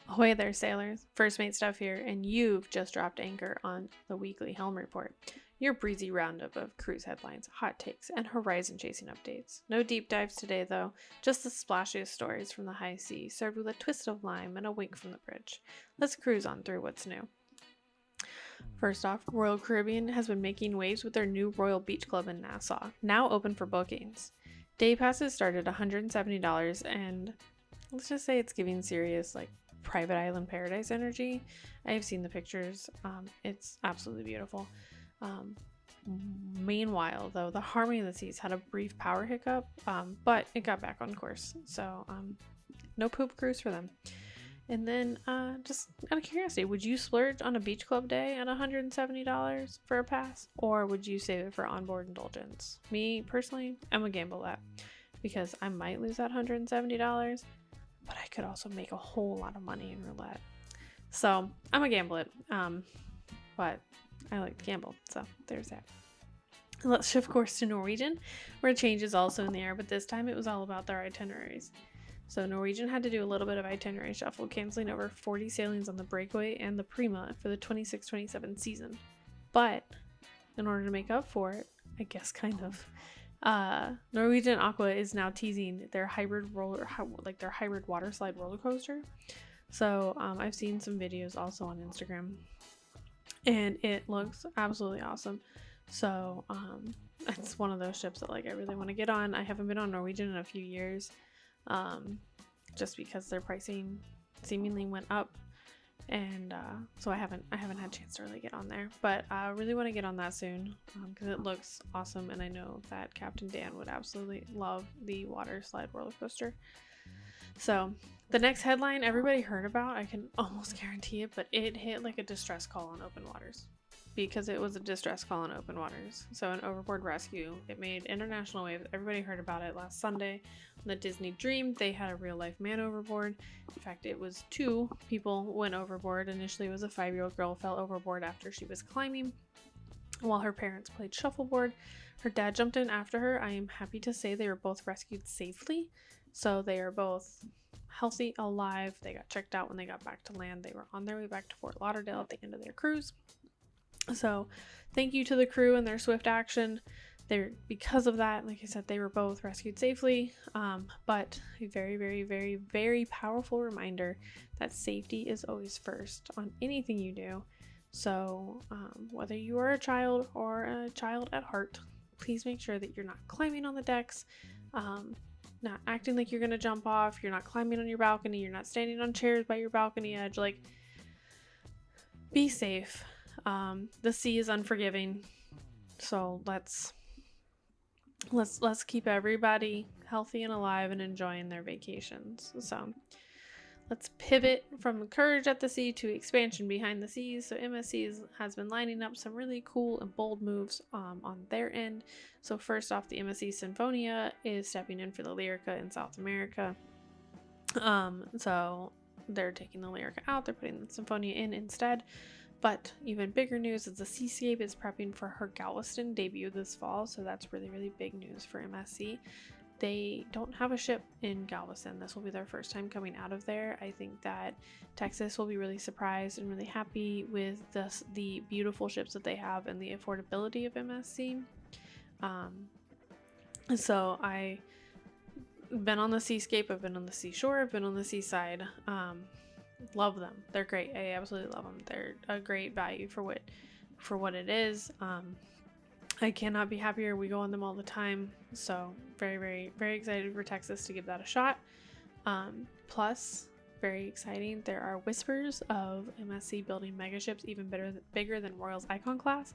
Ahoy there, sailors. First Mate Steph here, and you've just dropped anchor on the weekly Helm report. Your breezy roundup of cruise headlines, hot takes, and horizon chasing updates. No deep dives today, though, just the splashiest stories from the high sea, served with a twist of lime and a wink from the bridge. Let's cruise on through what's new. First off, Royal Caribbean has been making waves with their new Royal Beach Club in Nassau, now open for bookings. Day passes start at $170, and let's just say it's giving serious, private island paradise energy. I've seen the pictures. It's absolutely beautiful. Meanwhile, though, the Harmony of the Seas had a brief power hiccup, but it got back on course. So no poop cruise for them. And then just out of curiosity, would you splurge on a beach club day at $170 for a pass? Or would you save it for onboard indulgence? Me, personally, I'm going to gamble that because I might lose that $170, but I could also make a whole lot of money in roulette. So I'm going to gamble it, but I like to gamble, so there's that. Let's shift course to Norwegian, where change is also in the air, but this time it was all about their itineraries. So Norwegian had to do a little bit of itinerary shuffle, canceling over 40 sailings on the Breakaway and the Prima for the 26-27 season. But in order to make up for it, I guess kind of, Norwegian Aqua is now teasing their hybrid water slide roller coaster. So I've seen some videos also on Instagram, and it looks absolutely awesome. So it's one of those ships that I really want to get on. I haven't been on Norwegian in a few years. Just because their pricing seemingly went up, and so I haven't had a chance to really get on there, but I really want to get on that soon because it looks awesome, and I know that Captain Dan would absolutely love the water slide roller coaster. So the next headline everybody heard about, I can almost guarantee it, but it hit like a distress call on open waters. Because it was a distress call on open waters. So an overboard rescue. It made international waves. Everybody heard about it last Sunday on the Disney Dream. They had a real life man overboard. In fact, it was 2 people went overboard. Initially, it was a 5-year-old girl fell overboard after she was climbing while her parents played shuffleboard. Her dad jumped in after her. I am happy to say they were both rescued safely. So they are both healthy, alive. They got checked out when they got back to land. They were on their way back to Fort Lauderdale at the end of their cruise. So thank you to the crew and their swift action. Because of that, like I said, they were both rescued safely, but a very, very, very, very powerful reminder that safety is always first on anything you do. So whether you are a child or a child at heart, please make sure that you're not climbing on the decks, not acting like you're going to jump off, you're not climbing on your balcony, you're not standing on chairs by your balcony edge. Be safe. The sea is unforgiving, so let's keep everybody healthy and alive and enjoying their vacations. So let's pivot from courage at the sea to expansion behind the seas. So MSC has been lining up some really cool and bold moves on their end. So first off, the MSC Sinfonia is stepping in for the Lyrica in South America. So they're taking the Lyrica out, they're putting the Sinfonia in instead. But even bigger news is the Seascape is prepping for her Galveston debut this fall, so that's really, really big news for MSC. They don't have a ship in Galveston. This will be their first time coming out of there. I think that Texas will be really surprised and really happy with the beautiful ships that they have and the affordability of MSC. So I've been on the Seascape, I've been on the Seashore, I've been on the Seaside. Love them. They're great. I absolutely love them. They're a great value for what it is. I cannot be happier. We go on them all the time. So very, very, very excited for Texas to give that a shot. Plus, very exciting, there are whispers of MSC building megaships even bigger than Royal's Icon class.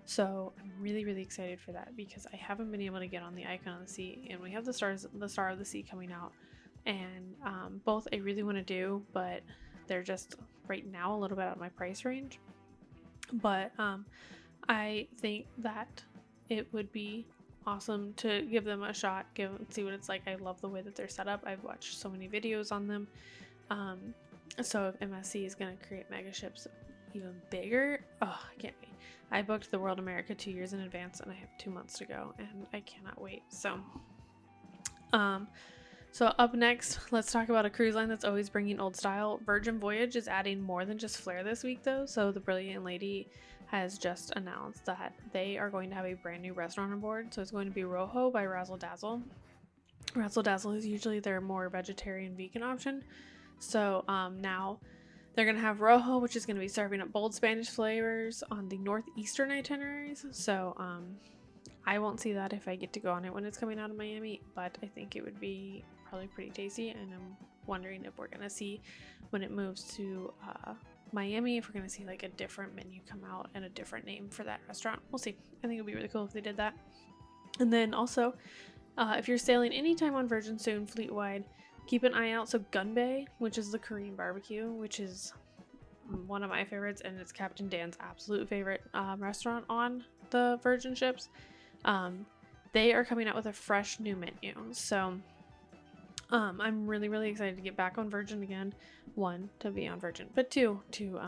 So I'm really, really excited for that because I haven't been able to get on the Icon of the Sea, and we have the Star of the Sea coming out. And both I really want to do, but they're just right now a little bit out of my price range. But I think that it would be awesome to give them a shot, see what it's like. I love the way that they're set up. I've watched so many videos on them. So if MSC is going to create mega ships even bigger, oh, I can't wait. I booked the World America 2 years in advance, and I have 2 months to go, and I cannot wait. So So up next, let's talk about a cruise line that's always bringing old style. Virgin Voyage is adding more than just flair this week though. So the Brilliant Lady has just announced that they are going to have a brand new restaurant on board. So it's going to be Rojo by Razzle Dazzle. Razzle Dazzle is usually their more vegetarian vegan option. So now they're going to have Rojo, which is going to be serving up bold Spanish flavors on the northeastern itineraries. So I won't see that if I get to go on it when it's coming out of Miami, but I think it would be probably pretty tasty, and I'm wondering if we're going to see when it moves to Miami, if we're going to see like a different menu come out and a different name for that restaurant. We'll see. I think it would be really cool if they did that. And then also, if you're sailing anytime on Virgin soon, fleet-wide, keep an eye out. So Gun Bay, which is the Korean barbecue, which is one of my favorites, and it's Captain Dan's absolute favorite restaurant on the Virgin ships. They are coming out with a fresh new menu. So I'm really excited to get back on Virgin again. One, to be on Virgin, but two, to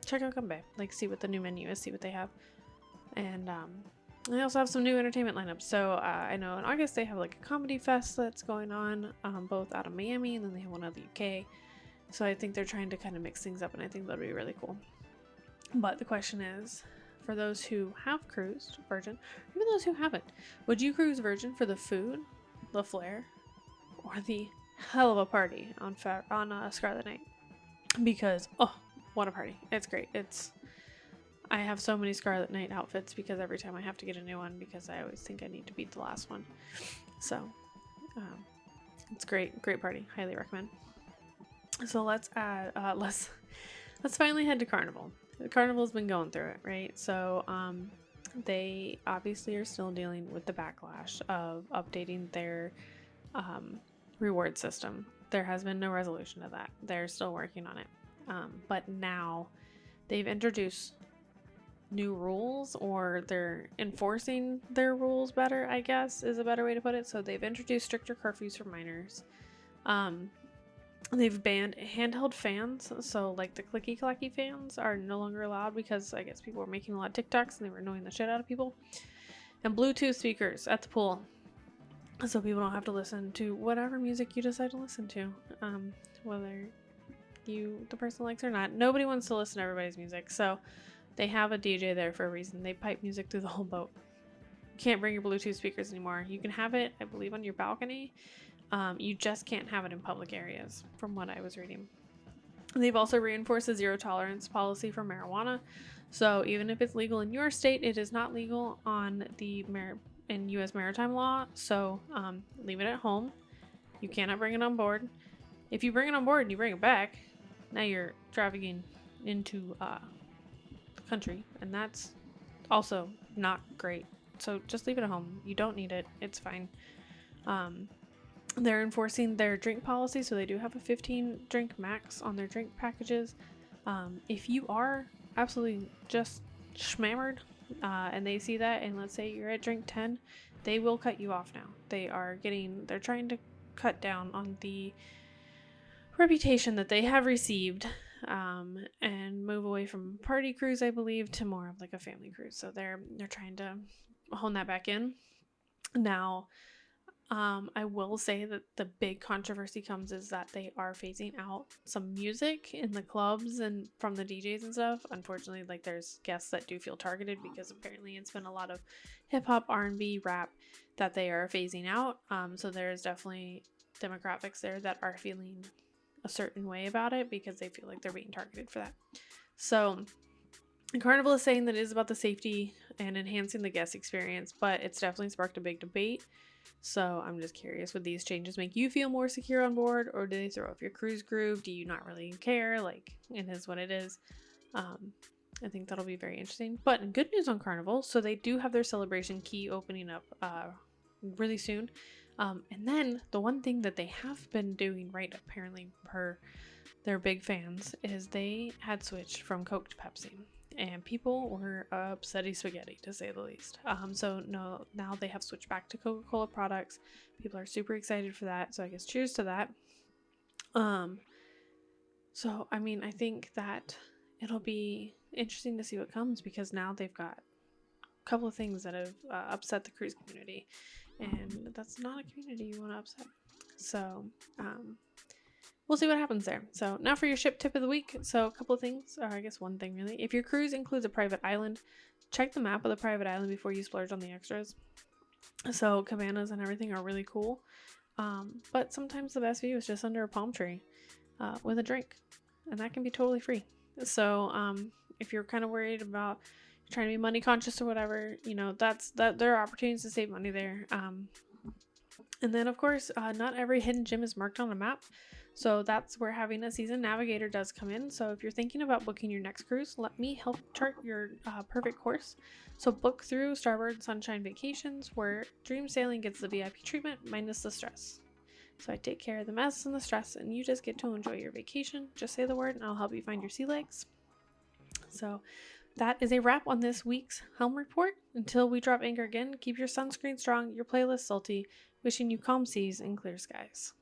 check out Gun Bay, like see what the new menu is, see what they have. And they also have some new entertainment lineups. So I know in August they have like a comedy fest that's going on, both out of Miami, and then they have one out of the UK. So I think they're trying to kind of mix things up, and I think that'll be really cool. But the question is, for those who have cruised Virgin, even those who haven't, would you cruise Virgin for the food, the flair, or the hell of a party on Scarlet Night? Because what a party! It's great. I have so many Scarlet Night outfits because every time I have to get a new one because I always think I need to beat the last one. So it's great party. Highly recommend. So let's finally head to Carnival. The Carnival's been going through it, right? So they obviously are still dealing with the backlash of updating their reward system. There has been no resolution to that. They're still working on it. But now they've introduced new rules, or they're enforcing their rules better, I guess is a better way to put it. So they've introduced stricter curfews for minors. They've banned handheld fans, so like the clicky clacky fans are no longer allowed because I guess people were making a lot of TikToks and they were annoying the shit out of people. And Bluetooth speakers at the pool, so people don't have to listen to whatever music you decide to listen to, whether the person likes or not. Nobody wants to listen to everybody's music, so they have a DJ there for a reason. They pipe music through the whole boat. You can't bring your Bluetooth speakers anymore. You can have it, I believe, on your balcony. You just can't have it in public areas, from what I was reading. They've also reinforced a zero tolerance policy for marijuana. So even if it's legal in your state, it is not legal on in U.S. maritime law. So leave it at home. You cannot bring it on board. If you bring it on board and you bring it back, now you're trafficking into the country, and that's also not great. So just leave it at home. You don't need it. It's fine. They're enforcing their drink policy, so they do have a 15 drink max on their drink packages. If you are absolutely just schmammered and they see that, and let's say you're at drink 10, they will cut you off now. They're trying to cut down on the reputation that they have received and move away from party cruise, I believe, to more of like a family cruise. So they're trying to hone that back in. Now, I will say that the big controversy comes is that they are phasing out some music in the clubs and from the DJs and stuff. Unfortunately, like there's guests that do feel targeted because apparently it's been a lot of hip hop, R&B, rap that they are phasing out. So there's definitely demographics there that are feeling a certain way about it because they feel like they're being targeted for that. So Carnival is saying that it is about the safety and enhancing the guest experience, but it's definitely sparked a big debate. So I'm just curious, would these changes make you feel more secure on board, or do they throw off your cruise groove? Do you not really care? Like, it is what it is. I think that'll be very interesting. But good news on Carnival, so they do have their celebration key opening up really soon. And then the one thing that they have been doing right, apparently per their big fans, is they had switched from Coke to Pepsi. And people were upsetty spaghetti, to say the least. So now they have switched back to Coca-Cola products. People are super excited for that. So I guess cheers to that. So, I mean, I think that it'll be interesting to see what comes, because now they've got a couple of things that have upset the cruise community. And that's not a community you want to upset. So we'll see what happens there. So now for your ship tip of the week. So a couple of things, or I guess one thing really. If your cruise includes a private island, check the map of the private island before you splurge on the extras. So cabanas and everything are really cool. But sometimes the best view is just under a palm tree with a drink, and that can be totally free. So if you're kind of worried about trying to be money conscious or whatever, there are opportunities to save money there. And then of course, not every hidden gem is marked on a map. So that's where having a seasoned navigator does come in. So if you're thinking about booking your next cruise, let me help chart your perfect course. So book through Starboard Sunshine Vacations, where dream sailing gets the VIP treatment minus the stress. So I take care of the mess and the stress, and you just get to enjoy your vacation. Just say the word and I'll help you find your sea legs. So that is a wrap on this week's Helm Report. Until we drop anchor again, keep your sunscreen strong, your playlist salty, wishing you calm seas and clear skies.